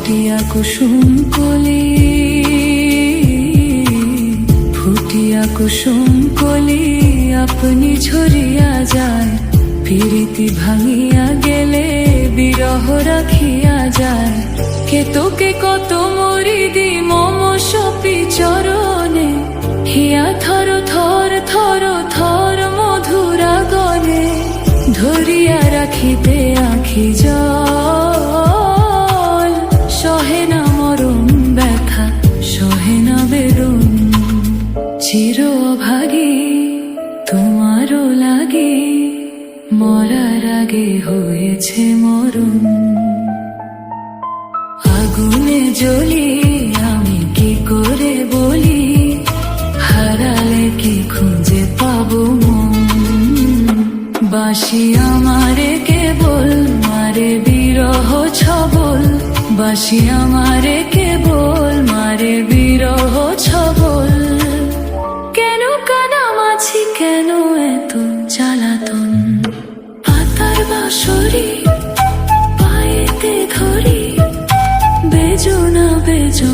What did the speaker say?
ফুটিয়া কুসুম কলি, ফুটিয়া কুসুম কলি আপনি ঝরিয়া যায়। প্রীতি ভাঙিয়া গেলে বিরহ রাখিয়া যায়। কে তোকে কত মরিদি মম সপি চরণে, হিয়া থর থর থর থর মধুরা গনে। ধরিয়া রাখিতে আখি জল, সহে না মরণ ব্যথা, সহে না বেদন। চির অভাগী তোমারও লাগে, মরার আগে হয়েছে মরণ। আগুনে জ্বলি আমি কি করে বলি, হারালে কি খুঁজে পাবো মন। বাঁশি আমারে কেবল মারে বিরহ ছবল, বাঁশি আমারে কেবল মারে বিরহ ছবল। কেন কানামাছি, কেন এত জ্বালাতন। পাতার বাঁশরি পায়েতে ধরি, বেজো না বেজো